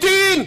3,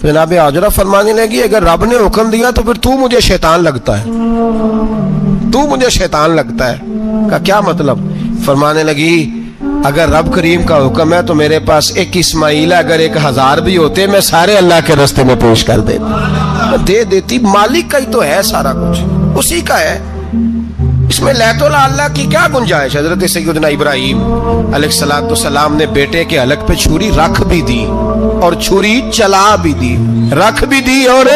تو جناب حاجرہ فرمانے لگی اگر رب نے حکم دیا تو پھر تو مجھے شیطان لگتا ہے، تو مجھے شیطان لگتا ہے۔ کا کیا مطلب؟ فرمانے لگی اگر رب کریم کا حکم ہے تو میرے پاس ایک اسماعیل ہے، اگر 1000 بھی ہوتے میں سارے اللہ کے راستے میں پیش کر دیتی۔ مالک کا ہی تو ہے سارا کچھ، اسی کا ہے، اس میں لیت اللہ کی کیا گنجائش؟ حضرت سیدنا ابراہیم علیہ السلام نے بیٹے کے حلق پہ چھری رکھ بھی دی اور چھری چلا بھی دی، رکھ بھی دی، اور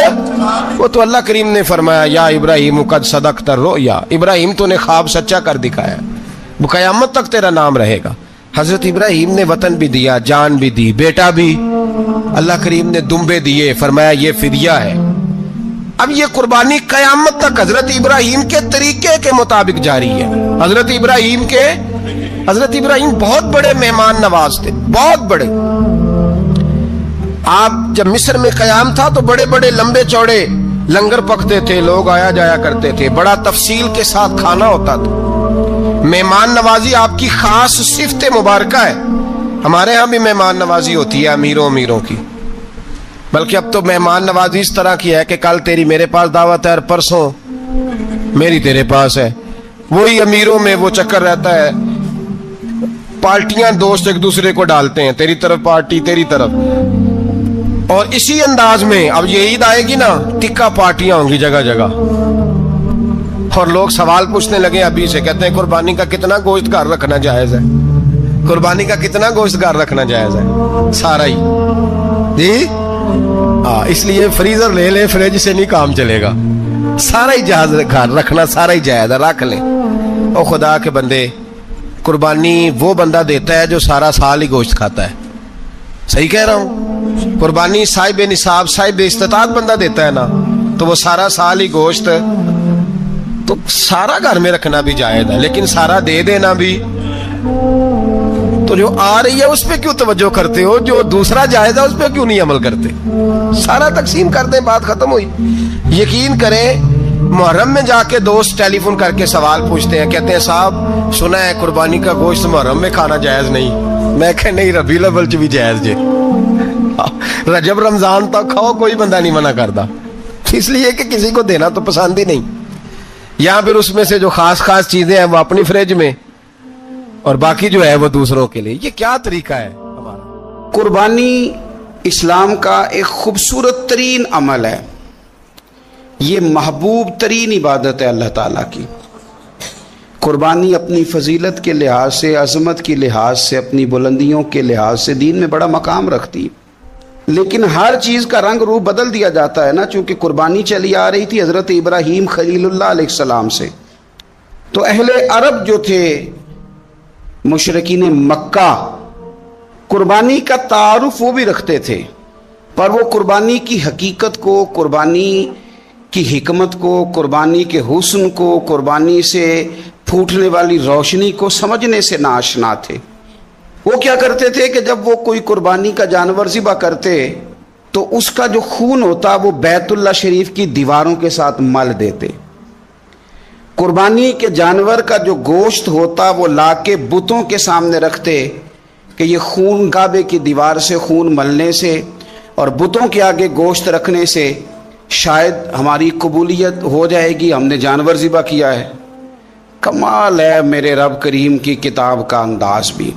وہ تو اللہ کریم نے فرمایا یا ابراہیم قد صدقت الرؤیا، ابراہیم تو نے خواب سچا کر دکھایا، وہ قیامت تک تیرا نام رہے گا۔ حضرت ابراہیم نے وطن بھی دیا، جان بھی دی، بیٹا بھی، اللہ کریم نے دمبے دیے، فرمایا یہ فدیہ ہے۔ اب یہ قربانی قیامت تک حضرت ابراہیم کے طریقے کے مطابق جاری ہے۔ حضرت ابراہیم بہت بڑے مہمان نواز تھے، بہت بڑے۔ آپ جب مصر میں قیام تھا تو بڑے بڑے لمبے چوڑے لنگر پکتے تھے، لوگ آیا جایا کرتے تھے، بڑا تفصیل کے ساتھ کھانا ہوتا تھا۔ مہمان نوازی آپ کی خاص صفت مبارکہ ہے۔ ہمارے ہاں بھی مہمان نوازی ہوتی ہے امیروں کی، بلکہ اب تو مہمان نوازی اس طرح کی ہے کہ کل تیری میرے پاس دعوت ہے اور پرسوں میری تیرے پاس ہے۔ وہی امیروں میں وہ چکر رہتا ہے، پارٹیاں دوست ایک دوسرے کو ڈالتے ہیں، تیری طرف پارٹی تیری طرف، اور اسی انداز میں اب یہ عید آئے گی نا، ٹکا پارٹیاں ہوں گی جگہ جگہ، اور لوگ سوال پوچھنے لگے ابھی سے، کہتے ہیں قربانی کا کتنا گوشت گھر رکھنا جائز ہے؟ قربانی کا کتنا گوشت گھر رکھنا جائز ہے؟ سارا ہی جی، اس لیے فریزر لے لیں، فریج سے نہیں کام چلے گا، سارا ہی جہاز گھر رکھنا سارا ہی جائز ہے، رکھ لیں۔ او خدا کے بندے، قربانی وہ بندہ دیتا ہے جو سارا سال ہی گوشت کھاتا ہے، صحیح کہہ رہا ہوں؟ قربانی صاحب نصاب، صاحب استطاعت بندہ دیتا ہے نا، تو وہ سارا سال ہی گوشت، تو سارا گھر میں رکھنا بھی جائز ہے، لیکن سارا دے دینا بھی۔ تو جو آ رہی ہے اس پہ کیوں توجہ کرتے ہو؟ جو دوسرا جائز ہے اس پہ کیوں نہیں عمل کرتے؟ سارا تقسیم کر دیں، بات ختم ہوئی۔ یقین کریں، محرم میں جا کے دوست ٹیلی فون کر کے سوال پوچھتے ہیں، کہتے ہیں صاحب سنا ہے قربانی کا گوشت محرم میں کھانا جائز نہیں۔ میں کہ نہیں، ربیع الاول چ بھی جائز جے، رجب رمضان تک کھاؤ، کوئی بندہ نہیں منع کرتا، اس لیے کہ کسی کو دینا تو پسند ہی نہیں، یا پھر اس میں سے جو خاص چیزیں ہیں وہ اپنی فریج میں، اور باقی جو ہے وہ دوسروں کے لیے۔ یہ کیا طریقہ ہے ہمارا؟ قربانی اسلام کا ایک خوبصورت ترین عمل ہے، یہ محبوب ترین عبادت ہے اللہ تعالیٰ کی۔ قربانی اپنی فضیلت کے لحاظ سے، عظمت کے لحاظ سے، اپنی بلندیوں کے لحاظ سے دین میں بڑا مقام رکھتی، لیکن ہر چیز کا رنگ روپ بدل دیا جاتا ہے نا، چونکہ قربانی چلی آ رہی تھی حضرت ابراہیم خلیل اللہ علیہ السلام سے، تو اہل عرب جو تھے، مشرکین مکہ، قربانی کا تعارف وہ بھی رکھتے تھے، پر وہ قربانی کی حقیقت کو، قربانی کی حکمت کو، قربانی کے حسن کو، قربانی سے پھوٹنے والی روشنی کو سمجھنے سے ناآشنا تھے۔ وہ کیا کرتے تھے کہ جب وہ کوئی قربانی کا جانور ذبح کرتے تو اس کا جو خون ہوتا وہ بیت اللہ شریف کی دیواروں کے ساتھ مل دیتے۔ قربانی کے جانور کا جو گوشت ہوتا وہ لا کے بتوں کے سامنے رکھتے کہ یہ خون کعبے کی دیوار سے خون ملنے سے اور بتوں کے آگے گوشت رکھنے سے شاید ہماری قبولیت ہو جائے گی، ہم نے جانور ذبح کیا ہے۔ کمال ہے میرے رب کریم کی کتاب کا انداز بھی۔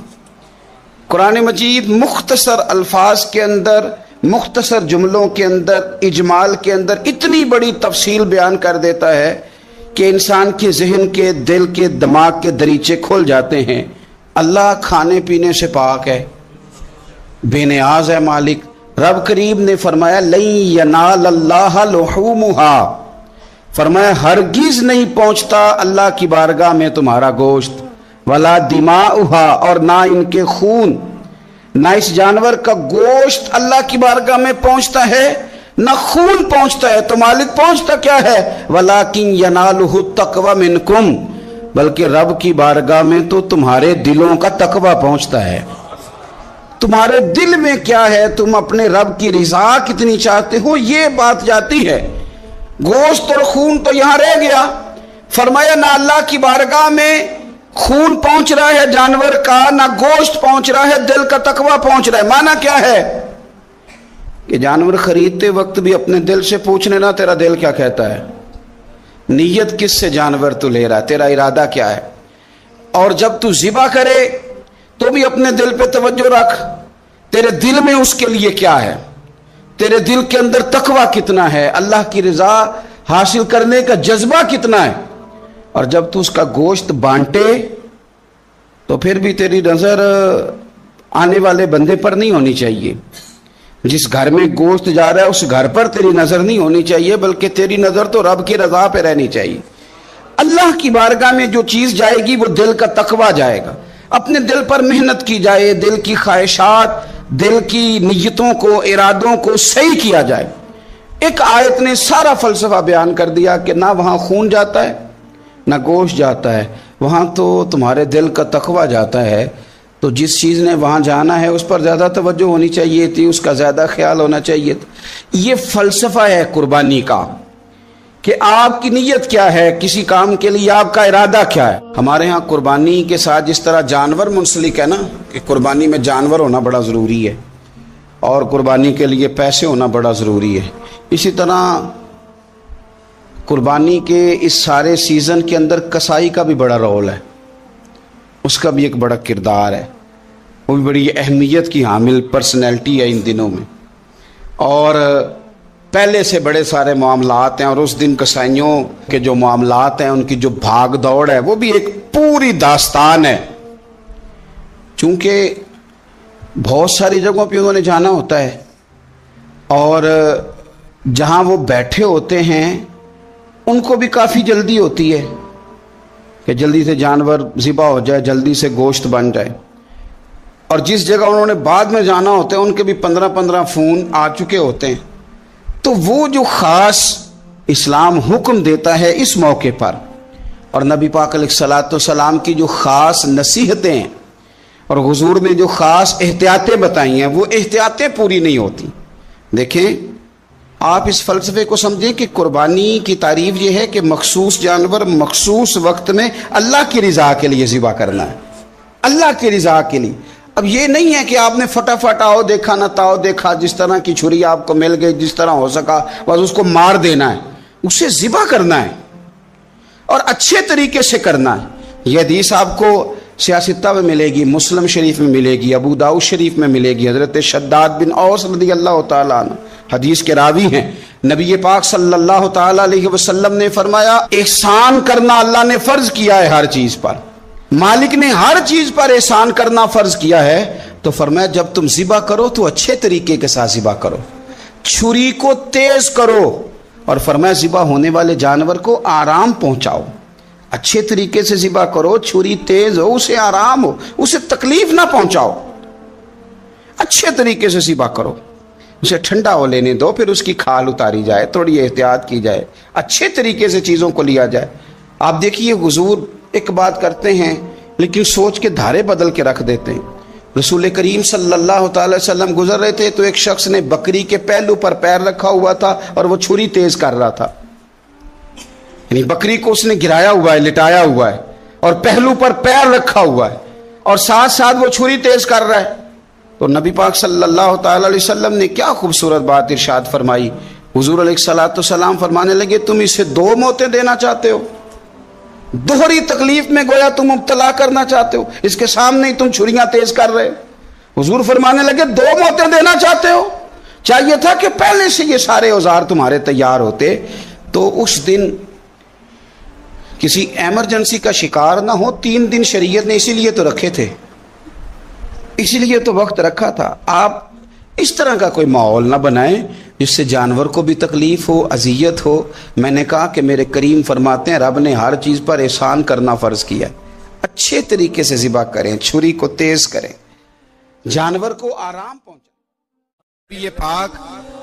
قرآن مجید مختصر الفاظ کے اندر، مختصر جملوں کے اندر، اجمال کے اندر اتنی بڑی تفصیل بیان کر دیتا ہے کہ انسان کے ذہن کے، دل کے، دماغ کے دریچے کھل جاتے ہیں۔ اللہ کھانے پینے سے پاک ہے، بے نیاز ہے مالک۔ رب کریم نے فرمایا لن ینال اللہ لحومها، فرمایا ہرگز نہیں پہنچتا اللہ کی بارگاہ میں تمہارا گوشت، ولا دماؤها، اور نہ ان کے خون، نہ اس جانور کا گوشت اللہ کی بارگاہ میں پہنچتا ہے، نہ خون پہنچتا ہے۔ تو مالک پہنچتا کیا ہے؟ ولیکن ینالہ التقوی منکم، بلکہ رب کی بارگاہ میں تو تمہارے دلوں کا تقوی پہنچتا ہے۔ تمہارے دل میں کیا ہے، تم اپنے رب کی رضا کتنی چاہتے ہو، یہ بات جاتی ہے۔ گوشت اور خون تو یہاں رہ گیا، فرمایا نہ اللہ کی بارگاہ میں خون پہنچ رہا ہے جانور کا، نہ گوشت پہنچ رہا ہے، دل کا تقوی پہنچ رہا ہے۔ معنی کیا ہے؟ کہ جانور خریدتے وقت بھی اپنے دل سے پوچھنے نا تیرا دل کیا کہتا ہے، نیت کس سے جانور تو لے رہا ہے، تیرا ارادہ کیا ہے. اور جب تو ذبح کرے تو بھی اپنے دل پہ توجہ رکھ، تیرے دل میں اس کے لیے کیا ہے، تیرے دل کے اندر تقوی کتنا ہے، اللہ کی رضا حاصل کرنے کا جذبہ کتنا ہے. اور جب تو اس کا گوشت بانٹے تو پھر بھی تیری نظر آنے والے بندے پر نہیں ہونی چاہیے. جس گھر میں گوشت جا رہا ہے اس گھر پر تیری نظر نہیں ہونی چاہیے، بلکہ تیری نظر تو رب کی رضا پہ رہنی چاہیے. اللہ کی بارگاہ میں جو چیز جائے گی وہ دل کا تقوی جائے گا. اپنے دل پر محنت کی جائے، دل کی خواہشات، دل کی نیتوں کو، ارادوں کو صحیح کیا جائے. ایک آیت نے سارا فلسفہ بیان کر دیا کہ نہ وہاں خون جاتا ہے نہ گوشت جاتا ہے، وہاں تو تمہارے دل کا تقوی جاتا ہے. تو جس چیز نے وہاں جانا ہے اس پر زیادہ توجہ ہونی چاہیے تھی، اس کا زیادہ خیال ہونا چاہیے تھا. یہ فلسفہ ہے قربانی کا کہ آپ کی نیت کیا ہے، کسی کام کے لیے آپ کا ارادہ کیا ہے. ہمارے ہاں قربانی کے ساتھ جس طرح جانور منسلک ہے نا، کہ قربانی میں جانور ہونا بڑا ضروری ہے اور قربانی کے لیے پیسے ہونا بڑا ضروری ہے، اسی طرح قربانی کے اس سارے سیزن کے اندر کسائی کا بھی بڑا رول ہے، اس کا بھی ایک بڑا کردار ہے. وہ بھی بڑی اہمیت کی حامل پرسنالٹی ہے ان دنوں میں، اور پہلے سے بڑے سارے معاملات ہیں. اور اس دن کسائیوں کے جو معاملات ہیں، ان کی جو بھاگ دوڑ ہے، وہ بھی ایک پوری داستان ہے. چونکہ بہت ساری جگہوں پہ انہوں نے جانا ہوتا ہے اور جہاں وہ بیٹھے ہوتے ہیں ان کو بھی کافی جلدی ہوتی ہے کہ جلدی سے جانور ذبح ہو جائے، جلدی سے گوشت بن جائے. اور جس جگہ انہوں نے بعد میں جانا ہوتا ہے ان کے بھی 15 فون آ چکے ہوتے ہیں. تو وہ جو خاص اسلام حکم دیتا ہے اس موقع پر، اور نبی پاک علیہ الصلوۃ والسلام کی جو خاص نصیحتیں ہیں اور حضور نے جو خاص احتیاطیں بتائی ہیں، وہ احتیاطیں پوری نہیں ہوتی. دیکھیں، آپ اس فلسفے کو سمجھیں کہ قربانی کی تعریف یہ ہے کہ مخصوص جانور مخصوص وقت میں اللہ کی رضا کے لیے ذبح کرنا ہے، اللہ کی رضا کے لیے. اب یہ نہیں ہے کہ آپ نے فٹافٹ آؤ دیکھا نہ تاؤ دیکھا، جس طرح کی چھری آپ کو مل گئی، جس طرح ہو سکا بس اس کو مار دینا ہے. اسے ذبح کرنا ہے اور اچھے طریقے سے کرنا ہے. یہ حدیث آپ کو سیاستہ میں ملے گی، مسلم شریف میں ملے گی، ابو داؤد شریف میں ملے گی. حضرت شداد بن اوس رضی اللہ تعالیٰ عنہ حدیث کے راوی ہیں. نبی پاک صلی اللہ تعالیٰ علیہ وسلم نے فرمایا، احسان کرنا اللہ نے فرض کیا ہے ہر چیز پر، مالک نے ہر چیز پر احسان کرنا فرض کیا ہے. تو فرمایا جب تم ذبح کرو تو اچھے طریقے کے ساتھ ذبح کرو، چھری کو تیز کرو، اور فرمایا ذبح ہونے والے جانور کو آرام پہنچاؤ. اچھے طریقے سے ذبح کرو، چھری تیز ہو، اسے آرام ہو، اسے تکلیف نہ پہنچاؤ. اچھے طریقے سے ذبح کرو، اسے ٹھنڈا ہو لینے دو، پھر اس کی کھال اتاری جائے، تھوڑی احتیاط کی جائے، اچھے طریقے سے چیزوں کو لیا جائے. آپ دیکھیے حضور ایک بات کرتے ہیں لیکن سوچ کے دھارے بدل کے رکھ دیتے ہیں. رسول کریم صلی اللہ تعالی وسلم گزر رہے تھے تو ایک شخص نے بکری کے پہلو پر پیر رکھا ہوا تھا اور وہ چھری تیز کر رہا تھا. یعنی بکری کو اس نے گرایا ہوا ہے، لٹایا ہوا ہے، اور پہلو پر پیر رکھا ہوا ہے اور ساتھ ساتھ وہ چھری تیز کر رہا ہے. تو نبی پاک صلی اللہ تعالی علیہ وسلم نے کیا خوبصورت بات ارشاد فرمائی. حضور علیہ الصلوۃ والسلام فرمانے لگے، تم اسے 2 موتیں دینا چاہتے ہو، دوہری تکلیف میں گویا تم مبتلا کرنا چاہتے ہو، اس کے سامنے ہی تم چھریاں تیز کر رہے. حضور فرمانے لگے 2 موتیں دینا چاہتے ہو، چاہیے تھا کہ پہلے سے یہ سارے اوزار تمہارے تیار ہوتے تو اس دن کسی ایمرجنسی کا شکار نہ ہو. 3 دن شریعت نے اسی لیے تو رکھے تھے، اسی لیے تو وقت رکھا تھا. آپ اس طرح کا کوئی ماحول نہ بنائیں جس سے جانور کو بھی تکلیف ہو، اذیت ہو. میں نے کہا کہ میرے کریم فرماتے ہیں رب نے ہر چیز پر احسان کرنا فرض کیا. اچھے طریقے سے ذبح کریں، چھری کو تیز کریں، جانور کو آرام پہنچائیں. یہ پاک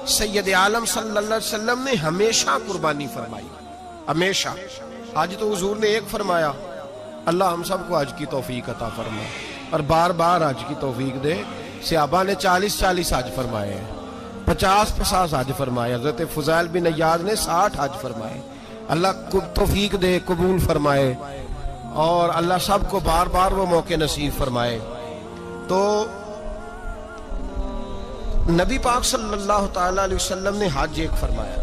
سید عالم صلی اللہ علیہ وسلم نے ہمیشہ قربانی فرمائی، ہمیشہ. آج تو حضور نے ایک فرمایا، اللہ ہم سب کو حج کی توفیق عطا فرمائے اور بار بار حج کی توفیق دے. صحابہ نے 40 حج فرمائے ہیں، 50 حج فرمائے. حضرت فضیل بن عیاض نے 60 حج فرمائے. اللہ توفیق دے، قبول فرمائے، اور اللہ سب کو بار بار وہ موقع نصیب فرمائے. تو نبی پاک صلی اللہ تعالی علیہ وسلم نے حج ایک فرمایا،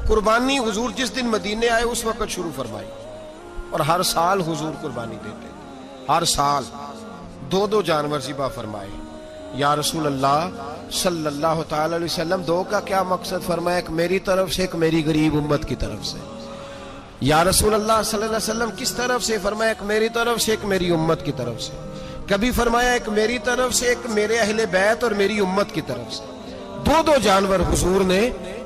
قربانی حضور جس دن مدینے آئے اس وقت شروع فرمائی، اور ہر سال حضور قربانی دیتے تھے، ہر سال 2 جانور ذبح فرمائے۔ یا رسول اللہ صلی اللہ تعالی علیہ وسلم 2 کا کیا مقصد فرمایا؟ ایک میری طرف سے، ایک میری غریب امت کی طرف سے۔ یا رسول اللہ صلی اللہ علیہ وسلم کس طرف سے فرمایا؟ ایک میری طرف سے، ایک میری امت کی طرف سے۔ کبھی فرمایا ایک میری طرف سے، ایک میرے اہل بیت اور میری امت کی طرف سے۔ 2 جانور حضور نے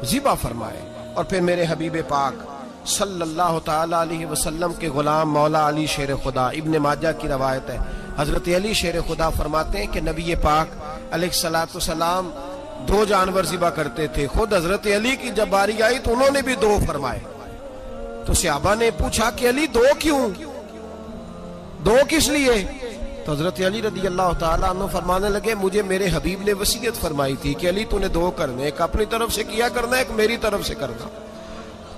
ذبح فرمائے، اور پھر میرے حبیب پاک صلی اللہ تعالی علیہ وسلم کے غلام مولا علی شیر خدا، ابن ماجہ کی روایت ہے، حضرت علی شیر خدا فرماتے ہیں کہ نبی پاک علیہ الصلوۃ والسلام 2 جانور ذبح کرتے تھے۔ خود حضرت علی کی جب باری آئی تو انہوں نے بھی 2 فرمائے۔ تو صحابہ نے پوچھا کہ علی 2 کیوں؟ 2 کس لیے؟ تو حضرت علی رضی اللہ تعالیٰ عنہ فرمانے لگے مجھے میرے حبیب نے وصیت فرمائی تھی کہ علی تو نے 2 کرنے، ایک اپنی طرف سے کیا کرنا، ایک میری طرف سے کرنا۔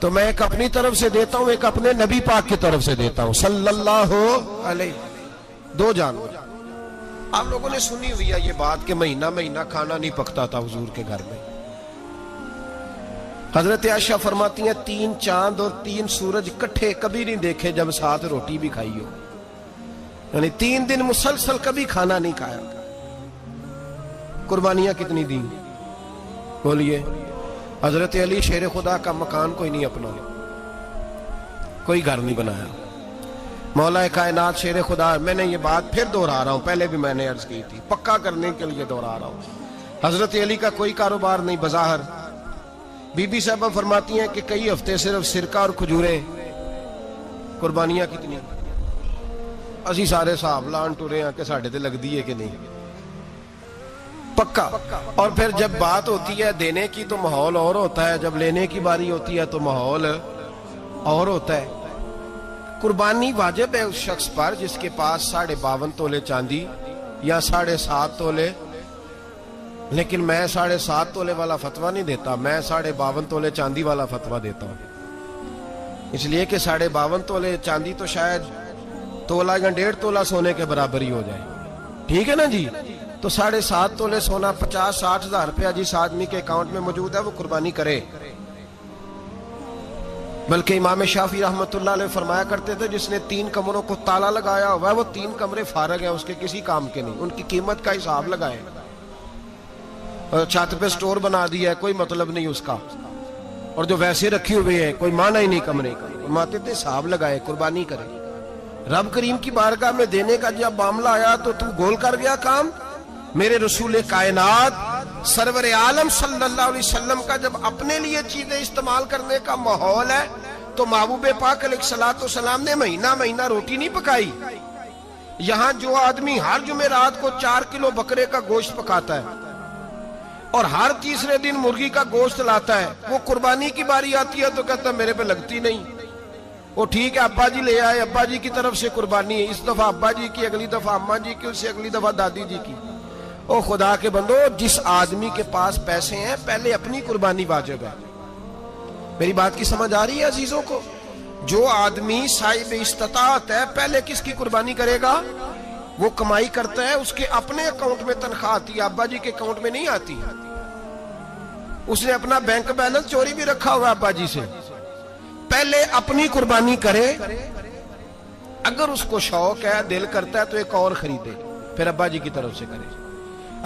تو میں ایک اپنی طرف سے دیتا ہوں، ایک اپنے نبی پاک کی طرف سے دیتا ہوں صلی اللہ علیہ۔ 2 جانور۔ آپ لوگوں نے سنی ہوئی ہے یہ بات کہ مہینہ مہینہ کھانا نہیں پکتا تھا حضور کے گھر میں۔ حضرت عائشہ فرماتی ہیں 3 چاند اور 3 سورج کٹھے کبھی نہیں دیکھے جب ساتھ روٹی بھی کھائی ہو، یعنی 3 دن مسلسل کبھی کھانا نہیں کھایا۔ قربانیاں کتنی دیں؟ بولیے۔ حضرت علی شیر خدا کا مکان کوئی نہیں اپنا، کوئی گھر نہیں بنایا۔ مولا کائنات شیر خدا، میں نے یہ بات پھر دہرا رہا ہوں، پہلے بھی میں نے عرض کی تھی، پکا کرنے کے لیے دہرا رہا ہوں۔ حضرت علی کا کوئی کاروبار نہیں بظاہر۔ بی بی صاحبہ فرماتی ہیں کہ کئی ہفتے صرف سرکہ اور کھجوریں۔ قربانیاں کتنی؟ اسی سارے صاحب لان ٹورے ہیں کہ ساڑھے تے لگ دیئے کہ نہیں، پکا۔ اور پھر جب بات ہوتی ہے دینے کی تو ماحول اور ہوتا ہے، جب لینے کی باری ہوتی ہے تو ماحول اور ہوتا ہے۔ قربانی واجب ہے اس شخص پر جس کے پاس 52.5 تولے چاندی یا 7.5 تولے، لیکن میں 7.5 تولے والا فتویٰ نہیں دیتا، میں 52.5 تولے چاندی والا فتویٰ دیتا ہوں، اس لیے کہ 52.5 تولے چاندی تو شاید تولہ یا 1.5 تولہ سونے کے برابر ہی ہو جائے، ٹھیک ہے نا جی؟ تو 7.5 تولے سونا 50-60 ہزار روپیہ جس آدمی کے اکاؤنٹ میں موجود ہے وہ قربانی کرے۔ بلکہ امام شافعی رحمۃ اللہ علیہ فرمایا کرتے تھے جس نے 3 کمروں کو تالا لگایا ہوا ہے وہ 3 کمرے فارغ ہیں، اس کے کسی کام کے نہیں، ان کی قیمت کا حساب لگائے۔ چھت پہ سٹور بنا دیا ہے، کوئی مطلب نہیں اس کا، اور جو ویسے رکھی ہوئے ہیں کوئی معنی ہی نہیں کمرے کا، فرماتے تھے حساب لگائے، قربانی کرے۔ رب کریم کی بارگاہ میں دینے کا جب معاملہ آیا تو تو گول کر گیا کام۔ میرے رسول کائنات سرور عالم صلی اللہ علیہ وسلم کا جب اپنے لیے چیزیں استعمال کرنے کا ماحول ہے تو محبوب پاک علیہ الصلوۃ والسلام نے مہینہ مہینہ روٹی نہیں پکائی۔ یہاں جو آدمی ہر جمعرات کو 4 کلو بکرے کا گوشت پکاتا ہے اور ہر تیسرے دن مرغی کا گوشت لاتا ہے، وہ قربانی کی باری آتی ہے تو کہتا ہے میرے پہ لگتی نہیں۔ وہ ٹھیک ہے ابا جی لے آئے، ابا جی کی طرف سے قربانی ہے، اس دفعہ ابا جی کی، اگلی دفعہ اماں جی کی، اس سے اگلی دفعہ دادی جی کی۔ او خدا کے بندو، جس آدمی کے پاس پیسے ہیں پہلے اپنی قربانی واجب ہے۔ میری بات کی سمجھ آ رہی ہے عزیزوں کو؟ جو آدمی صاحب استطاعت ہے پہلے کس کی قربانی کرے گا؟ وہ کمائی کرتا ہے، اس کے اپنے اکاؤنٹ میں تنخواہ آتی ہے، ابا جی کے اکاؤنٹ میں نہیں آتی۔ اس نے اپنا بینک بیلنس چوری بھی رکھا ہوا ابا جی سے۔ پہلے اپنی قربانی کرے، اگر اس کو شوق ہے، دل کرتا ہے تو ایک اور خریدے، پھر ابا جی کی طرف سے کرے۔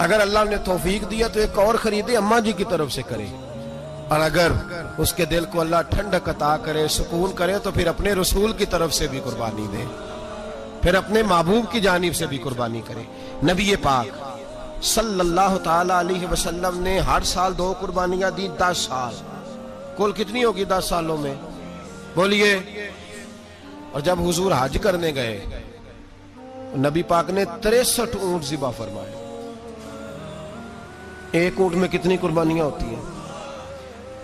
اگر اللہ نے توفیق دیا تو ایک اور خریدے، اماں جی کی طرف سے کرے، اور اگر اس کے دل کو اللہ ٹھنڈک عطا کرے، سکون کرے، تو پھر اپنے رسول کی طرف سے بھی قربانی دے، پھر اپنے محبوب کی جانب سے بھی قربانی کرے۔ نبی پاک صلی اللہ تعالی علیہ وسلم نے ہر سال 2 قربانیاں دی، 10 سال، کل کتنی ہوگی 10 سالوں میں؟ بولیے۔ اور جب حضور حج کرنے گئے نبی پاک نے 63 اونٹ ذبح فرمائے۔ ایک اونٹ میں کتنی قربانیاں ہوتی ہیں؟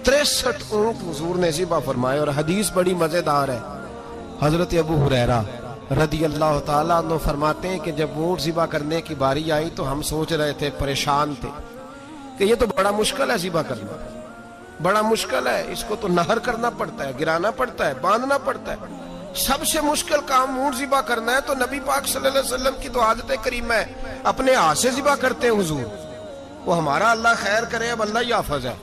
63 اونٹ حضور نے ذبح فرمائے۔ اور حدیث بڑی مزیدار ہے، حضرت ابو ہریرہ رضی اللہ تعالیٰ عنہ فرماتے ہیں کہ جب اونٹ ذبح کرنے کی باری آئی تو ہم سوچ رہے تھے، پریشان تھے کہ یہ تو بڑا مشکل ہے ذبح کرنا، بڑا مشکل ہے، اس کو تو نہر کرنا پڑتا ہے، گرانا پڑتا ہے، باندھنا پڑتا ہے، سب سے مشکل کام اونٹ ذبح کرنا ہے۔ تو نبی پاک صلی اللہ علیہ وسلم کی تو عادت کریم ہے، اپنے ہاتھ سے ذبح کرتے ہیں حضور، وہ ہمارا اللہ خیر کرے، اب اللہ ہی حافظ ہے.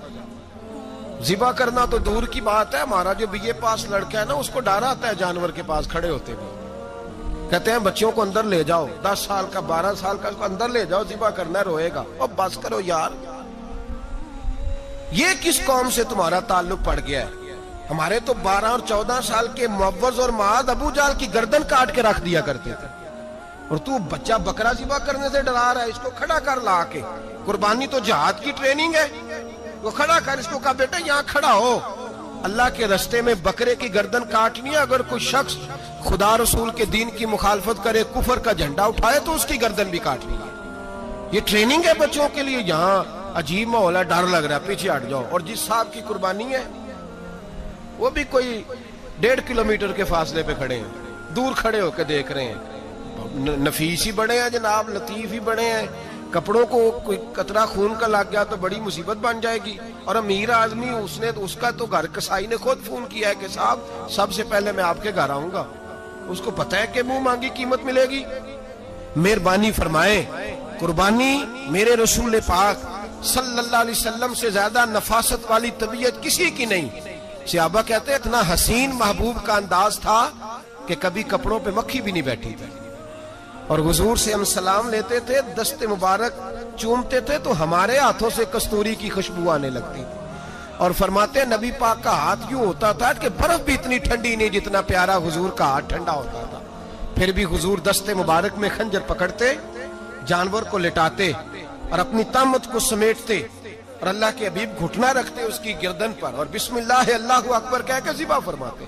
ذبح کرنا تو دور کی بات ہے، ہمارا جو بی اے پاس لڑکا ہے نا اس کو ڈر آتا ہے جانور کے پاس کھڑے ہوتے ہوئے. کہتے ہیں بچوں کو اندر لے جاؤ، 10 سال کا 12 سال کا اس کو اندر لے جاؤ، ذبح کرنا ہے، روئے گا. اور بس کرو یار، یہ کس قوم سے تمہارا تعلق پڑ گیا ہے؟ ہمارے تو 12 اور 14 سال کے معوذ اور معاذ ابو جہل کی گردن کاٹ کے رکھ دیا کرتے تھے، اور تو بچہ بکرا ذبح کرنے سے ڈرا رہا ہے. اس کو کھڑا کر لا کے. قربانی تو جہاد کی ٹریننگ ہے. وہ کھڑا کر، اس کو کہا بیٹا یہاں کھڑا ہو، اللہ کے رستے میں بکرے کی گردن کاٹنی ہے. اگر کوئی شخص خدا رسول کے دین کی مخالفت کرے، کفر کا جھنڈا اٹھائے تو اس کی گردن بھی کاٹنی ہے. یہ ٹریننگ ہے بچوں کے لیے. یہاں عجیب ماحول ہے، ڈر لگ رہا ہے، پیچھے ہٹ جاؤ. اور جس صاحب کی قربانی ہے وہ بھی کوئی 1.5 کلومیٹر کے فاصلے پہ کھڑے ہیں، دور کھڑے ہو کے دیکھ رہے ہیں. نفیس ہی بڑے ہیں جناب، لطیف ہی بڑے ہیں. کپڑوں کو کوئی قطرہ خون کا لگ گیا تو بڑی مصیبت بن جائے گی. اور امیر آدمی اس کا تو گھر کسائی نے خود فون کیا ہے کہ صاحب سب سے پہلے میں آپ کے گھر آؤں گا. اس کو پتہ ہے کہ منہ مانگی قیمت ملے گی. مہربانی فرمائے، قربانی میرے رسول پاک صلی اللہ علیہ وسلم سے زیادہ نفاست والی طبیعت کسی کی نہیں. صحابہ کہتے ہیں اتنا حسین محبوب کا انداز تھا کہ کبھی کپڑوں پہ مکھی بھی نہیں بیٹھی تھی. اور حضور سے ہم سلام لیتے تھے، دست مبارک چومتے تھے تو ہمارے ہاتھوں سے کستوری کی خوشبو آنے لگتی تھی. اور فرماتے ہیں نبی پاک کا ہاتھ یوں ہوتا تھا کہ برف بھی اتنی ٹھنڈی نہیں جتنا پیارا حضور کا ہاتھ ٹھنڈا ہوتا تھا. پھر بھی حضور دست مبارک میں خنجر پکڑتے، جانور کو لٹاتے اور اپنی طامت کو سمیٹتے، اور اللہ کے حبیب گھٹنا رکھتے اس کی گردن پر اور بسم اللہ اللہ اکبر کہہ کے ذبح فرماتے.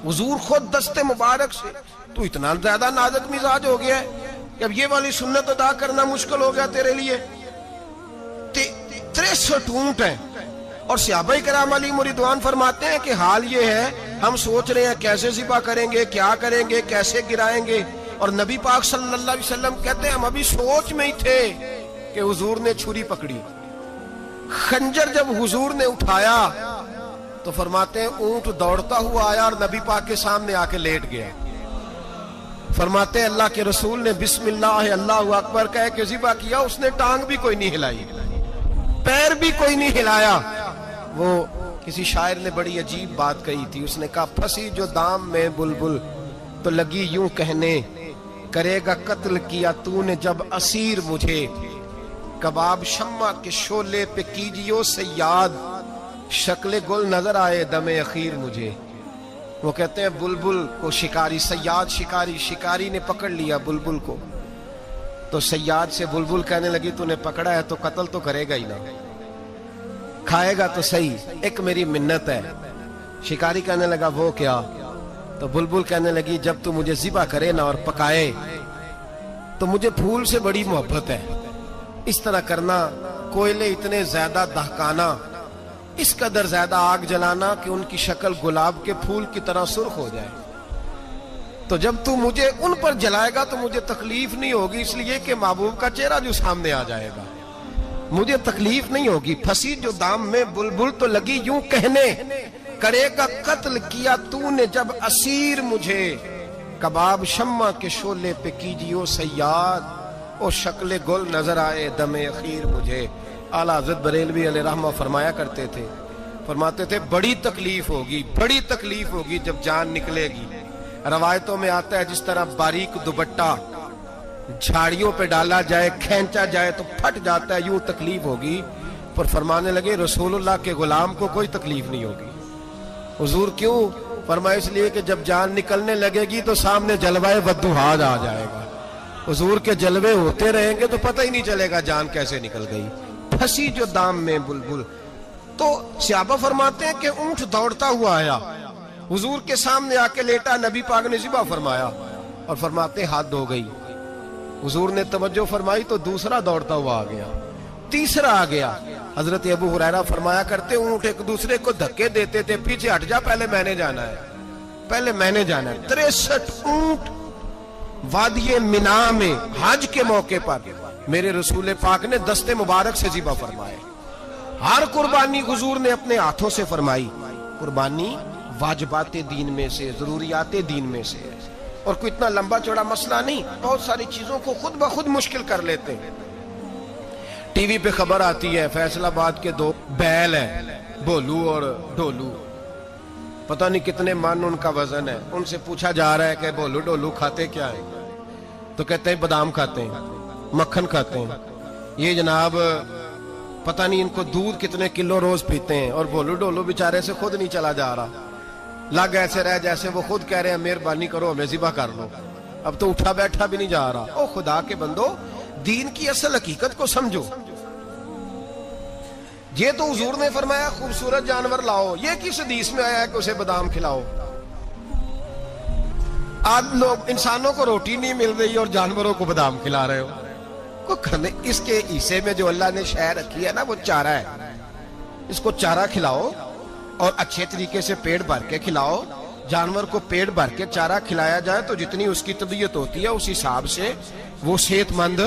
حضور خود دست مبارک سے. تو اتنا زیادہ نازک مزاج ہو گیا ہے کہ اب یہ والی سنت ادا کرنا مشکل ہو گیا تیرے لیے. 63 اونٹ ہیں. اور صحابہ کرام علیہم رضوان فرماتے ہیں کہ حال یہ ہے ہم سوچ رہے ہیں کیسے ذبح کریں گے، کیا کریں گے، کیسے گرائیں گے. اور نبی پاک صلی اللہ علیہ وسلم کہتے ہیں ہم ابھی سوچ میں ہی تھے کہ حضور نے چھری پکڑی. خنجر جب حضور نے اٹھایا تو فرماتے ہیں اونٹ دوڑتا ہوا آیا اور نبی پاک کے سامنے آ کے لیٹ گیا. فرماتے ہیں اللہ کے رسول نے بسم اللہ اللہ اکبر کہہ کے ذبح کیا. اس نے ٹانگ بھی کوئی نہیں ہلائی، پیر بھی کوئی نہیں ہلایا. وہ کسی شاعر نے بڑی عجیب بات کہی تھی. اس نے کہا پھنسی جو دام میں بلبل تو لگی یوں کہنے، کرے گا قتل کیا تو نے جب اسیر مجھے، کباب شمع کے شعلے پہ کیجیو سیاد، شکل گل نظر آئے دم اخیر مجھے. وہ کہتے ہیں بلبل کو شکاری، سیاد شکاری نے پکڑ لیا بلبل کو، تو سیاد سے بلبل کہنے لگی تو نے پکڑا ہے تو قتل تو کرے گا ہی نہ، کھائے گا تو صحیح، ایک میری منت ہے. شکاری کہنے لگا وہ کیا؟ تو بلبل کہنے لگی جب تو مجھے ذبح کرے نا اور پکائے تو مجھے پھول سے بڑی محبت ہے. اس طرح کرنا، کوئلے اتنے زیادہ دہکانا، اس قدر زیادہ آگ جلانا کہ ان کی شکل گلاب کے پھول کی طرح سرخ ہو جائے. تو جب تو مجھے ان پر جلائے گا تو مجھے تکلیف نہیں ہوگی، اس لیے کہ محبوب کا چہرہ جو سامنے آ جائے گا مجھے تکلیف نہیں ہوگی. پھنسی جو دام میں بلبل تو لگی یوں کہنے، کرے گا قتل کیا تو نے جب اسیر مجھے، کباب شمع کے شعلے پہ کیجیو سیاد، او شکل گل نظر آئے دم اخیر مجھے. اعلیٰ حضرت بریلوی علیہ رحمہ فرمایا کرتے تھے، فرماتے تھے بڑی تکلیف ہوگی جب جان نکلے گی. روایتوں میں آتا ہے جس طرح باریک دوپٹہ جھاڑیوں پہ ڈالا جائے، کھینچا جائے تو پھٹ جاتا ہے، یوں تکلیف ہوگی. پر فرمانے لگے رسول اللہ کے غلام کو کوئی تکلیف نہیں ہوگی. حضور کیوں؟ فرمایا اس لیے کہ جب جان نکلنے لگے گی تو سامنے جلوہ ودوحاد آ جائے گا. حضور کے جلوے ہوتے رہیں گے تو پتہ ہی نہیں چلے گا جان کیسے نکل گئی. پھنسی جو دام میں بلبل. تو صحابہ فرماتے ہیں کہ اونٹ دوڑتا ہوا آیا، حضور کے سامنے آ کے لیٹا، نبی پاک نے ذبح فرمایا اور فرماتے حد ہو گئی. حضور نے توجہ فرمائی تو دوسرا دوڑتا ہوا آ گیا، تیسرا آ گیا. حضرت ابو ہریرہ فرمایا کرتے اونٹ ایک دوسرے کو دھکے دیتے تھے، پیچھے ہٹ جا، پہلے میں نے جانا ہے. 63 اونٹ وادی منا میں حج کے موقع پر میرے رسول پاک نے دست مبارک سے ذبح فرمائے. ہر قربانی حضور نے اپنے ہاتھوں سے فرمائی. قربانی واجبات دین میں سے، ضروریات دین میں سے، اور کوئی اتنا لمبا چوڑا مسئلہ نہیں. بہت ساری چیزوں کو خود بخود مشکل کر لیتے ہیں. ٹی وی پہ خبر آتی ہے فیصل آباد کے 2 بیل ہیں، بھولو اور ڈولو، پتہ نہیں کتنے من ان کا وزن ہے. ان سے پوچھا جا رہا ہے کہ بھولو ڈولو کھاتے کیا ہیں؟ تو کہتے ہیں بادام کھاتے ہیں، مکھن کھاتے ہیں. یہ جناب پتہ نہیں ان کو دودھ کتنے کلو روز پیتے ہیں، اور بھولو ڈولو بیچارے سے خود نہیں چلا جا رہا، لگ ایسے رہ جیسے وہ خود کہہ رہے ہیں مہربانی کرو ہمیں ذبح کر لو. اب تو اٹھا بیٹھا بھی نہیں جا رہا. او خدا کے بندو، دین کی اصل حقیقت کو سمجھو. یہ تو حضور نے فرمایا خوبصورت جانور لاؤ، یہ کس حدیث میں آیا ہے کہ اسے بادام کھلاؤ؟ آج لوگ انسانوں کو روٹی نہیں مل رہی اور جانوروں کو بادام کھلا رہے ہو. اس کے حصے میں جو اللہ نے شے رکھی ہے نا وہ چارہ ہے. اس کو چارہ کھلاؤ اور اچھے طریقے سے پیٹ بھر کے کھلاؤ. جانور کو پیٹ بھر کے چارہ کھلایا جائے تو جتنی اس کی طبیعت ہوتی ہے اس حساب سے وہ صحت مند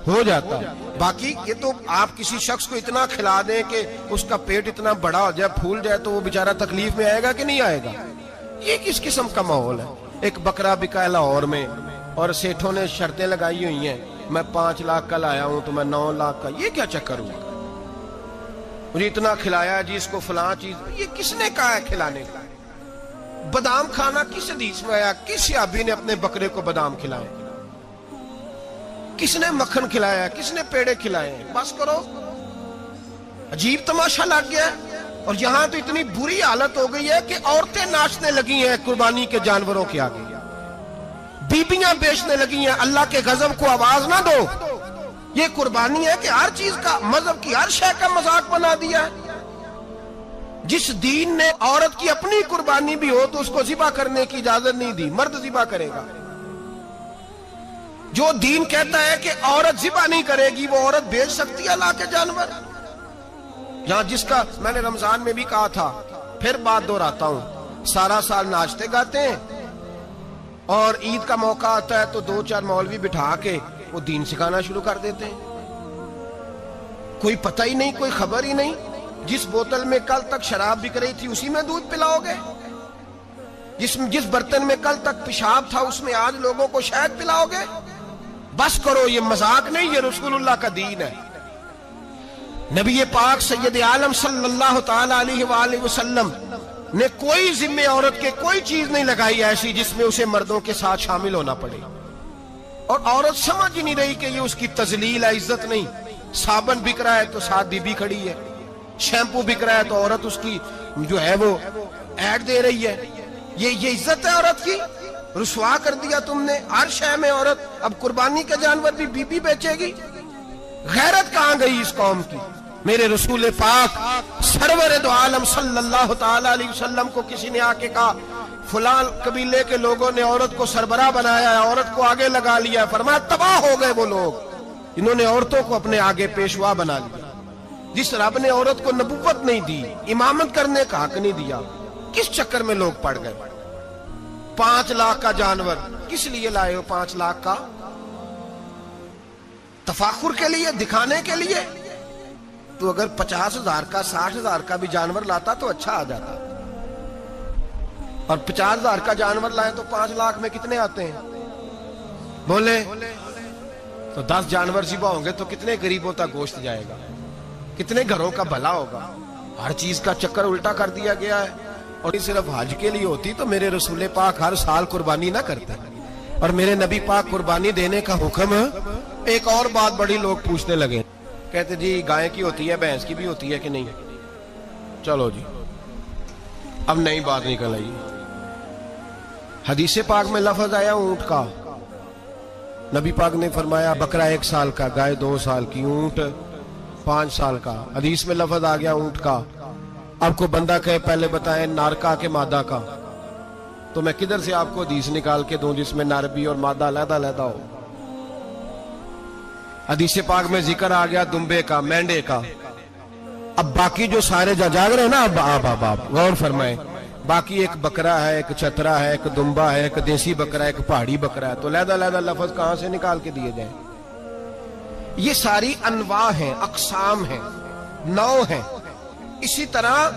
ہو جاتا ہے. باقی یہ تو آپ کسی شخص کو اتنا کھلا دیں کہ اس کا پیٹ اتنا بڑا ہو جائے، پھول جائے، تو وہ بیچارہ تکلیف میں آئے گا کہ نہیں آئے گا؟ یہ کس قسم کا ماحول ہے؟ ایک بکرا بکا ہے لاہور میں اور سیٹھوں نے شرطیں لگائی ہوئی ہیں، میں 5 لاکھ کا لایا ہوں تو میں 9 لاکھ کا. یہ کیا چکر ہوا؟ مجھے اتنا کھلایا جی اس کو فلاں چیز. یہ کس نے کہا ہے کھلانے کا؟ بادام کھانا کس حدیث میں آیا؟ کس صحابی نے اپنے بکرے کو بادام کھلائے؟ کس نے مکھن کھلایا؟ کس نے پیڑے کھلائے؟ بس کرو، عجیب تماشا لگ گیا. اور یہاں تو اتنی بری حالت ہو گئی ہے کہ عورتیں ناچنے لگی ہیں قربانی کے جانوروں کے آگے، بیبیاں بیچنے لگی ہیں. اللہ کے غضب کو آواز نہ دو. یہ قربانی ہے کہ ہر چیز کا، مذہب کی ہر شے کا مذاق بنا دیا ہے. جس دین نے عورت کی اپنی قربانی بھی ہو تو اس کو ذبح کرنے کی اجازت نہیں دی، مرد ذبح کرے گا. جو دین کہتا ہے کہ عورت ذبح نہیں کرے گی، وہ عورت بیچ سکتی ہے اللہ کے جانور؟ یہاں جس کا میں نے رمضان میں بھی کہا تھا، پھر بات دہراتا ہوں، سارا سال ناچتے گاتے ہیں اور عید کا موقع آتا ہے تو 2-4 مولوی بٹھا کے وہ دین سکھانا شروع کر دیتے ہیں. کوئی پتہ ہی نہیں، کوئی خبر ہی نہیں. جس بوتل میں کل تک شراب بک رہی تھی اسی میں دودھ پلاؤ گے؟ جس برتن میں کل تک پیشاب تھا اس میں آج لوگوں کو شہد پلاؤ گے؟ بس کرو، یہ مذاق نہیں، یہ رسول اللہ کا دین ہے. نبی پاک سید عالم صلی اللہ تعالی علیہ وآلہ وسلم نے کوئی ذمہ عورت کے کوئی چیز نہیں لگائی ایسی جس میں اسے مردوں کے ساتھ شامل ہونا پڑے. اور عورت سمجھ ہی نہیں رہی کہ یہ اس کی تذلیل ہے، عزت نہیں. صابن بک رہا ہے تو ساتھ بی بی کھڑی ہے، شیمپو بک رہا ہے تو عورت اس کی جو ہے وہ ایڈ دے رہی ہے. یہ عزت ہے عورت کی؟ رسوا کر دیا تم نے ہر شے میں عورت. اب قربانی کا جانور بھی بی بی بیچے گی؟ غیرت کہاں گئی اس قوم کی؟ میرے رسول پاک سرور دو عالم صلی اللہ تعالی علیہ وسلم کو کسی نے آ کے کہا فلاں قبیلے کے لوگوں نے عورت کو سربراہ بنایا ہے، عورت کو آگے لگا لیا ہے. فرمایا تباہ ہو گئے وہ لوگ، انہوں نے عورتوں کو اپنے آگے پیشوا بنا لیا. جس رب نے عورت کو نبوت نہیں دی، امامت کرنے کا حق نہیں دیا، کس چکر میں لوگ پڑ گئے؟ 5 لاکھ کا جانور کس لیے لائے ہو؟ 5 لاکھ کا تفاخر کے لیے، دکھانے کے لیے؟ تو اگر 50,000 کا 60,000 کا بھی جانور لاتا تو اچھا آ جاتا. اور 50,000 کا جانور لائے تو 5 لاکھ میں کتنے آتے ہیں؟ بولے تو 10 جانور ذبح ہوں گے تو کتنے غریبوں تک گوشت جائے گا؟ کتنے گھروں کا بھلا ہوگا؟ ہر چیز کا چکر الٹا کر دیا گیا ہے. اور یہ صرف حج کے لیے ہوتی تو میرے رسول پاک ہر سال قربانی نہ کرتے. اور میرے نبی پاک قربانی دینے کا حکم. ایک اور بات بڑی لوگ پوچھنے لگے، کہتے جی گائے کی ہوتی ہے، بھینس کی بھی ہوتی ہے کہ نہیں؟ چلو جی اب نئی بات نکل آئی. حدیث پاک میں لفظ آیا اونٹ کا. نبی پاک نے فرمایا بکرا 1 سال کا، گائے 2 سال کی، اونٹ 5 سال کا. حدیث میں لفظ آ گیا اونٹ کا. آپ کو بندہ کہے پہلے بتائیں نر کا کہ مادہ کا، تو میں کدھر سے آپ کو حدیث نکال کے دوں جس میں نر بھی اور مادہ علیحدہ علیحدہ ہو؟ حدیث پاک میں ذکر آ گیا دمبے کا، مینڈے کا. اب باقی جو سارے جاگ رہے ہیں نا، اب غور فرمائیں، باقی ایک بکرا ہے، ایک چترا ہے، ایک دمبا ہے، ایک دیسی بکرا ہے، ایک پہاڑی بکرا ہے، تو علیحدہ علیحدہ لفظ کہاں سے نکال کے دیے جائیں؟ یہ ساری انواع ہیں، اقسام ہیں، نوع ہیں. اسی طرح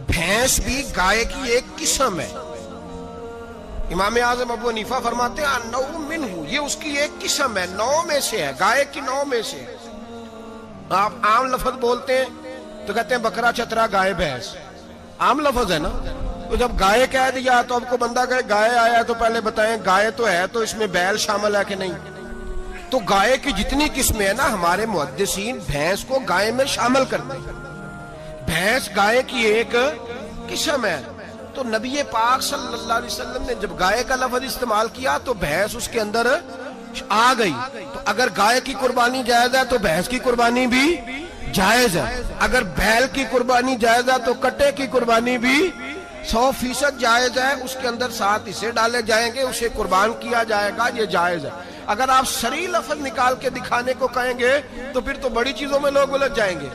بھینس بھی گائے کی ایک قسم ہے. امام اعظم ابو حنیفہ فرماتے ہیں نوع منہ، یہ اس کی ایک قسم ہے، نوع میں سے ہے، گائے کی نوع میں سے. آپ عام لفظ بولتے ہیں تو کہتے ہیں بکرا چترا گائے بھینس، عام لفظ ہے نا. تو جب گائے کہہ دیا تو اب کو بندہ کہے گائے آیا تو پہلے بتائیں گائے تو ہے تو اس میں بیل شامل ہے کہ نہیں. تو گائے کی جتنی قسمیں ہیں نا ہمارے محدثین بھینس کو گائے میں شامل کرتے ہیں. بھینس گائے کی ایک قسم ہے. تو نبی پاک صلی اللہ علیہ وسلم نے جب گائے کا لفظ استعمال کیا تو بھینس اس کے اندر آ گئی. تو اگر گائے کی قربانی جائز ہے تو بھینس کی قربانی بھی جائز ہے. اگر بیل کی قربانی جائز ہے تو کٹے کی قربانی بھی 100% جائز ہے. اس کے اندر 7 حصے ڈالے جائیں گے، اسے قربان کیا جائے گا، یہ جائز ہے. اگر آپ صریح لفظ نکال کے دکھانے کو کہیں گے تو پھر تو بڑی چیزوں میں لوگ الجھ جائیں گے.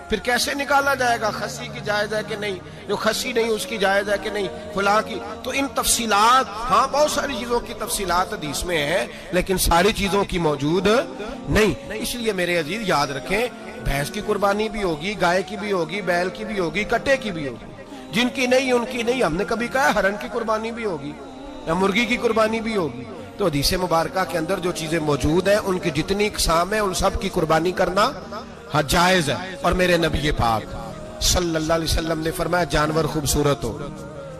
پھر کیسے نکالا جائے گا خسی کی جائز ہے کہ نہیں، جو خسی نہیں اس کی جائز ہے کہ نہیں، فلاں کی. تو ان تفصیلات، ہاں بہت ساری چیزوں کی تفصیلات حدیث میں ہیں لیکن ساری چیزوں کی موجود نہیں. اس لیے میرے عزیز یاد رکھیں، بھینس کی قربانی بھی ہوگی، گائے کی بھی ہوگی، بیل کی بھی ہوگی، کٹے کی بھی ہوگی. جن کی نہیں ان کی نہیں. ہم نے کبھی کہا ہرن کی قربانی بھی ہوگی یا مرغی کی قربانی بھی ہوگی. تو حدیث مبارکہ کے اندر جو چیزیں موجود ہیں ان کی جتنی اقسام ہیں ان سب کی قربانی کرنا جائز ہے. اور میرے نبی پاک صلی اللہ علیہ وسلم نے فرمایا جانور خوبصورت ہو،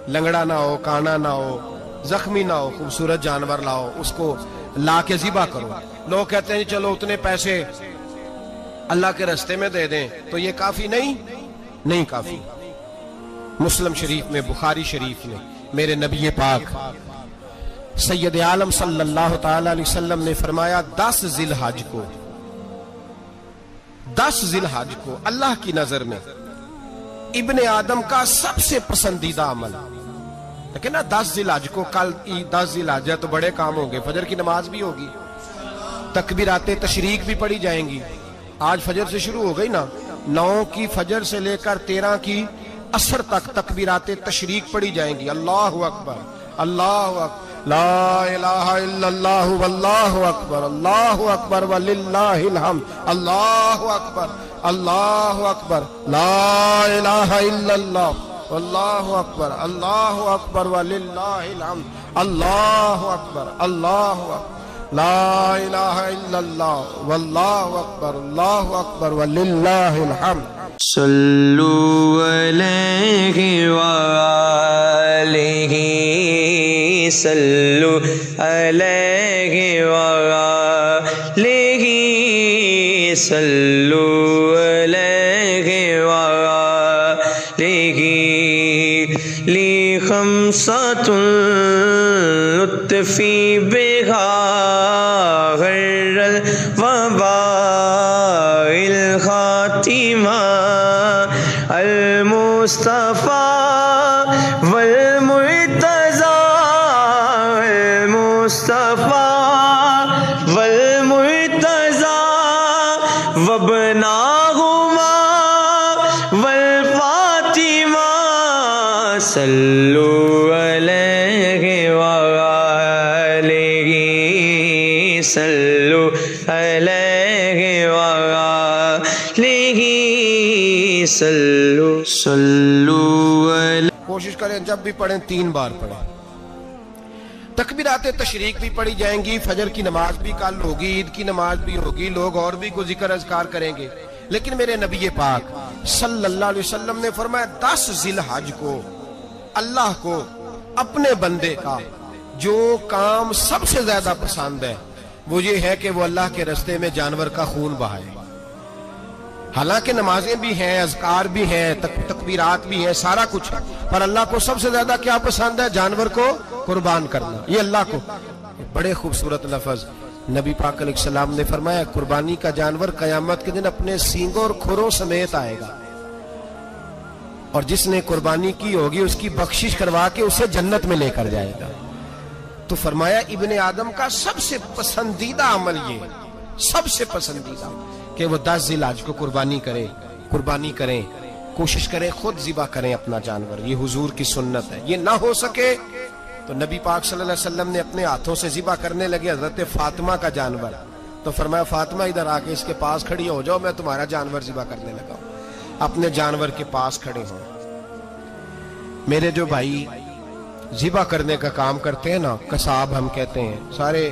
لنگڑا نہ ہو، کانا نہ ہو، زخمی نہ ہو، خوبصورت جانور لاؤ، اس کو لا کے ذبح کرو. لوگ کہتے ہیں چلو اتنے پیسے اللہ کے راستے میں دے دیں تو یہ کافی نہیں کافی. مسلم شریف میں، بخاری شریف میں میرے نبی پاک سید عالم صلی اللہ تعالی علیہ وسلم نے فرمایا 10 ذی الحج کو اللہ کی نظر میں ابن آدم کا سب سے پسندیدہ عمل. لیکن نا 10 ذی الحج کو، کل 10 ذی الحج ہے تو بڑے کام ہوں گے. فجر کی نماز بھی ہوگی، تکبیرات تشریق بھی پڑھی جائیں گی. آج فجر سے شروع ہو گئی نا، 9 کی فجر سے لے کر 13 کی عصر تک تکبیرات تشریق پڑھی جائیں گی. اللہ اکبر، اللہ اکبر، لا الہ الا اللہ واللہ اکبر، اللہ اکبر وللہ الحمد، اللہ اکبر، اللہ اکبر، لا الہ الا اللہ واللہ اکبر، اللہ اکبر وللہ الحمد، اللہ اکبر، اللہ اکبر، لا الہ الا اللہ واللہ اکبر، اللہ اکبر وللہ الحمد. صلو علیہ وآلہ، صلو علیہ وآلہ، صلو علیہ وآلہ. لی خمسۃ لطفی بہا غر الوباء الخاتمہ، المصطفیٰ والمرتضیٰ، المصطفیٰ والمرتضیٰ، وابناہما والفاطمہ. صلو علیہ وآلہ، صلو علیہ وآلہ، صلو علیہ. کوشش کریں جب بھی پڑھیں 3 بار پڑھیں. تکبیرات تشریق بھی پڑھی جائیں گی، فجر کی نماز بھی کل ہوگی، عید کی نماز بھی ہوگی، لوگ اور بھی کوئی ذکر اذکار کریں گے. لیکن میرے نبی پاک صلی اللہ علیہ وسلم نے فرمایا 10 ذی الحج کو اللہ کو اپنے بندے کا جو کام سب سے زیادہ پسند ہے وہ یہ ہے کہ وہ اللہ کے راستے میں جانور کا خون بہائے. حالانکہ نمازیں بھی ہیں، اذکار بھی ہیں، تکبیرات بھی ہیں، سارا کچھ ہے، پر اللہ کو سب سے زیادہ کیا پسند ہے؟ جانور کو قربان کرنا. یہ اللہ کو بڑے خوبصورت لفظ نبی پاک علیہ السلام نے فرمایا قربانی کا جانور قیامت کے دن اپنے سینگوں اور کھروں سمیت آئے گا، اور جس نے قربانی کی ہوگی اس کی بخشش کروا کے اسے جنت میں لے کر جائے گا. تو فرمایا ابن آدم کا سب سے پسندیدہ عمل یہ، سب سے پسندیدہ کہ وہ 10 ذی الحج کو قربانی کریں، کوشش کریں خود ذبح کریں اپنا جانور. یہ حضور کی سنت ہے. یہ نہ ہو سکے تو نبی پاک صلی اللہ علیہ وسلم نے اپنے ہاتھوں سے ذبح کرنے لگے حضرت فاطمہ کا جانور. تو فرمایا فاطمہ ادھر آ کے اس کے پاس کھڑی ہو جاؤ، میں تمہارا جانور ذبح کرنے لگا ہوں. اپنے جانور کے پاس کھڑے ہوں. میرے جو بھائی ذبح کرنے کا کام کرتے ہیں نا، قصاب ہم کہتے ہیں، سارے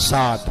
7।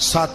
7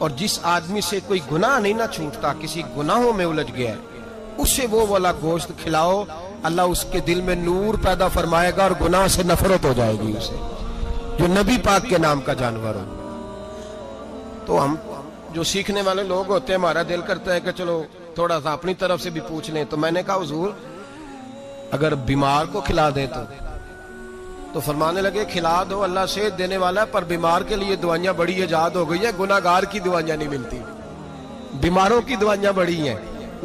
اور جس آدمی سے کوئی گناہ نہیں نہ چھوٹتا، کسی گناہوں میں الجھ گیا ہے، اسے وہ والا گوشت کھلاؤ، اللہ اس کے دل میں نور پیدا فرمائے گا اور گناہ سے نفرت ہو جائے گی اسے، جو نبی پاک کے نام کا جانور ہو۔ تو ہم جو سیکھنے والے لوگ ہوتے ہیں، ہمارا دل کرتا ہے کہ چلو تھوڑا سا اپنی طرف سے بھی پوچھ لیں، تو میں نے کہا حضور اگر بیمار کو کھلا دیں تو فرمانے لگے کھلا دو، اللہ صحت دینے والا ہے، پر بیمار کے لیے دوائیاں بڑی ایجاد ہو گئی ہے، گناہگار کی دوائیاں نہیں ملتی، بیماروں کی دوائیاں بڑی ہیں،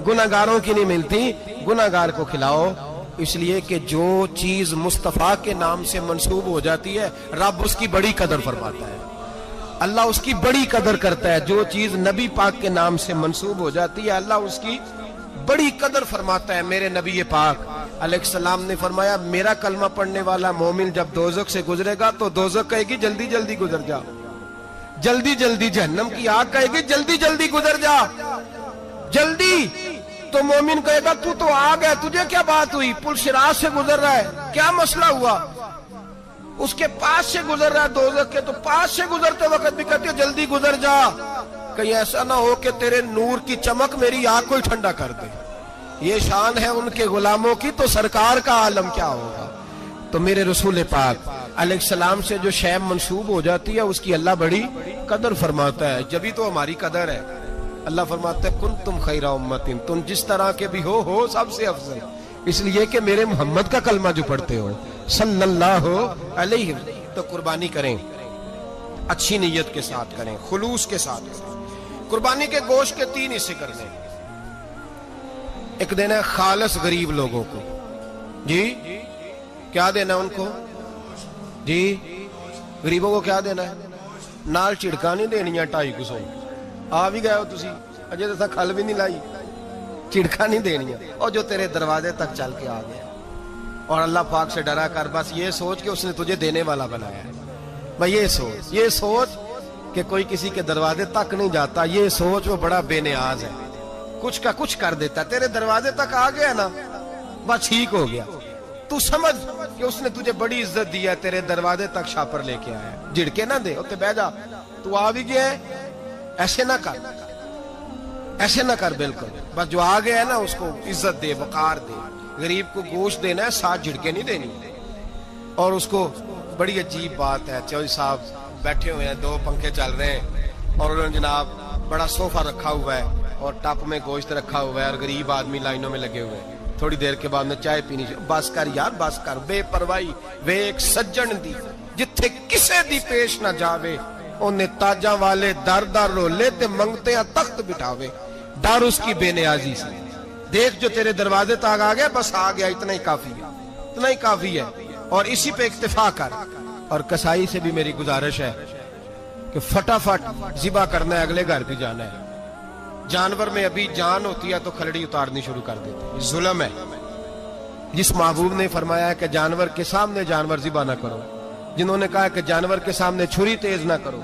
گناہگاروں کی نہیں ملتی، گناہگار کو کھلاؤ، اس لیے کہ جو چیز مصطفیٰ کے نام سے منسوب ہو جاتی ہے رب اس کی بڑی قدر فرماتا ہے، اللہ اس کی بڑی قدر کرتا ہے، جو چیز نبی پاک کے نام سے منسوب ہو جاتی ہے اللہ اس کی بڑی قدر فرماتا ہے۔ میرے نبی پاک علیہ السلام نے فرمایا میرا کلمہ پڑھنے والا مومن جب دوزخ سے گزرے گا تو دوزخ کہے گی جلدی جلدی گزر جا، جلدی جلدی، جہنم کی آگ کہے گی جلدی جلدی گزر جا، جلدی، تو مومن کہے گا تو آگ ہے، تجھے کیا بات ہوئی، پل صراط سے گزر رہا ہے، کیا مسئلہ ہوا، اس کے پاس سے گزر رہا ہے دوزخ کے، تو پاس سے گزرتے وقت بھی کہتے ہو جلدی گزر جا، کہیں ایسا نہ ہو کہ تیرے نور کی چمک میری آنکھ کو ٹھنڈا کر دے۔ یہ شان ہے ان کے غلاموں کی، تو سرکار کا عالم کیا ہوگا۔ تو میرے رسول پاک علیہ السلام سے جو شے منسوب ہو جاتی ہے اس کی اللہ بڑی قدر فرماتا ہے، جبھی تو ہماری قدر ہے۔ اللہ فرماتا ہے کنتم خیر امت، تم جس طرح کے بھی ہو سب سے افضل، اس لیے کہ میرے محمد کا کلمہ جو پڑھتے ہو صلی اللہ علیہ وسلم۔ تو قربانی کریں، اچھی نیت کے ساتھ کریں، خلوص کے ساتھ کریں۔ قربانی کے گوشت کے 3 حصے کرنے، ایک دینا ہے خالص غریب لوگوں کو، جی کیا دینا ان کو، جی غریبوں کو کیا دینا ہے، نال چڑکا نہیں دینی ہے 250 آ بھی گئے ہو تسی اجے تو کھل بھی نہیں لائی، چڑکا نہیں دینی ہے، اور جو تیرے دروازے تک چل کے آ گیا، اور اللہ پاک سے ڈرا کر بس یہ سوچ کہ اس نے تجھے دینے والا بنایا ہے، بھائی یہ سوچ کہ کوئی کسی کے دروازے تک نہیں جاتا، یہ سوچ وہ بڑا بے نیاز ہے، کچھ کا کچھ کر دیتا، تیرے دروازے تک آ گیا نا بس ٹھیک ہو گیا، تو سمجھ کہ اس نے تجھے بڑی عزت دی ہے، تیرے دروازے تک شاپر لے کے آیا ہے، جھڑکے نہ دے، اوتے بیٹھ جا، تو آ بھی گیا ہے، ایسے نہ کر، ایسے نہ کر، بالکل بس جو آ گیا ہے نا اس کو عزت دے، وقار دے، غریب کو گوشت دینا ہے، 7 جھڑکے نہیں دینی، اور اس کو بڑی عجیب بات ہے، چوہدری صاحب بیٹھے ہوئے ہیں، 2 پنکھے چل رہے ہیں، اور انہوں نے جناب بڑا صوفہ رکھا ہوا ہے اور ٹپ میں گوشت رکھا ہوا ہے، اور غریب آدمی لائنوں میں لگے ہوئے ہیں، تھوڑی دیر کے بعد میں چائے پینی، بس کر یار بس کر، بے پرواہی وے ایک سجن دی جتھے کسے دی پیش نہ جاوے، انہیں تاجاں والے در در رولے تے منگتے ہیں تخت بٹھاوے، ڈر اس کی بے نیازی سے، دیکھ جو تیرے دروازے تک آ گیا بس آ گیا، اتنا ہی کافی ہے، اتنا ہی کافی ہے، اور اسی پہ اکتفا کر۔ اور کسائی سے بھی میری گزارش ہے کہ فٹافٹ ذبح کرنا ہے، اگلے گھر بھی جانا ہے، جانور میں ابھی جان ہوتی ہے تو کھلڑی اتارنی شروع کر دیتے ہیں، ظلم ہے۔ جس محبوب نے فرمایا ہے کہ جانور کے سامنے جانور ذبح نہ کرو، جنہوں نے کہا کہ جانور کے سامنے چھری تیز نہ کرو،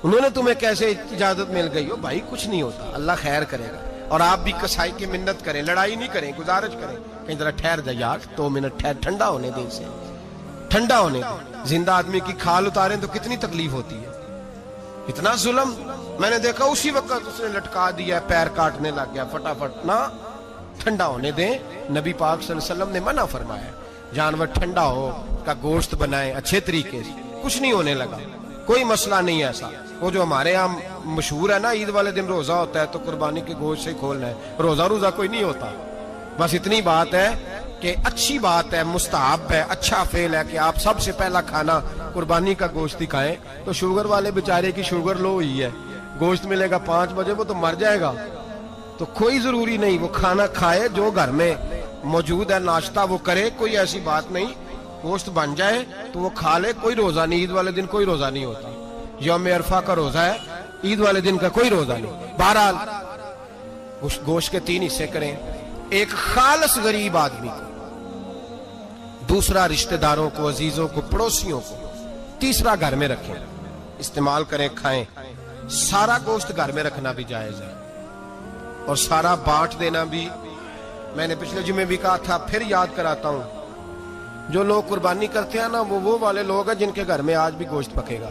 انہوں نے تمہیں کیسے اجازت مل گئی ہو؟ بھائی کچھ نہیں ہوتا، اللہ خیر کرے گا۔ اور آپ بھی کسائی کی منت کریں، لڑائی نہیں کریں، گزارش کریں، کہیں ذرا ٹھہر جا یار، 2 منٹ ٹھہر، ٹھنڈا ہونے دے، اسے ٹھنڈا ہونے دے۔ زندہ آدمی کی کھال اتاریں تو کتنی تکلیف ہوتی ہے، اتنا ظلم میں نے دیکھا، اسی وقت اس نے لٹکا دیا، پیر کاٹنے لگ گیا، فٹافٹ نہ، ٹھنڈا ہونے دیں۔ نبی پاک صلی اللہ علیہ وسلم نے منع فرمایا جانور ٹھنڈا ہو کا گوشت بنائیں اچھے طریقے سے، کچھ نہیں ہونے لگا، کوئی مسئلہ نہیں ایسا۔ وہ جو ہمارے یہاں مشہور ہے نا، عید والے دن روزہ ہوتا ہے تو قربانی کے گوشت سے کھولنا ہے، روزہ کوئی نہیں ہوتا، بس اتنی بات ہے کہ اچھی بات ہے، مستحب ہے، اچھا فعل ہے کہ آپ سب سے پہلا کھانا قربانی کا گوشت ہی کھائیں۔ تو شوگر والے بیچارے کی شوگر لو ہوئی ہے، گوشت ملے گا 5 بجے، وہ تو مر جائے گا، تو کوئی ضروری نہیں، وہ کھانا کھائے جو گھر میں موجود ہے، ناشتہ وہ کرے، کوئی ایسی بات نہیں، گوشت بن جائے تو وہ کھا لے، کوئی روزہ نہیں، عید والے دن کوئی روزہ نہیں ہوتا، یوم عرفہ کا روزہ ہے، عید والے دن کا کوئی روزہ نہیں۔ بہرحال گوشت کے 3 حصے کریں، ایک خالص غریب آدمی کو، دوسرا رشتہ داروں کو، عزیزوں کو، پڑوسیوں کو، تیسرا گھر میں رکھیں، استعمال کریں، کھائیں۔ سارا گوشت گھر میں رکھنا بھی جائز ہے، اور سارا بانٹ دینا بھی۔ میں نے پچھلے جمعے بھی کہا تھا، پھر یاد کراتا ہوں، جو لوگ قربانی کرتے ہیں نا، وہ والے لوگ ہیں جن کے گھر میں آج بھی گوشت پکے گا۔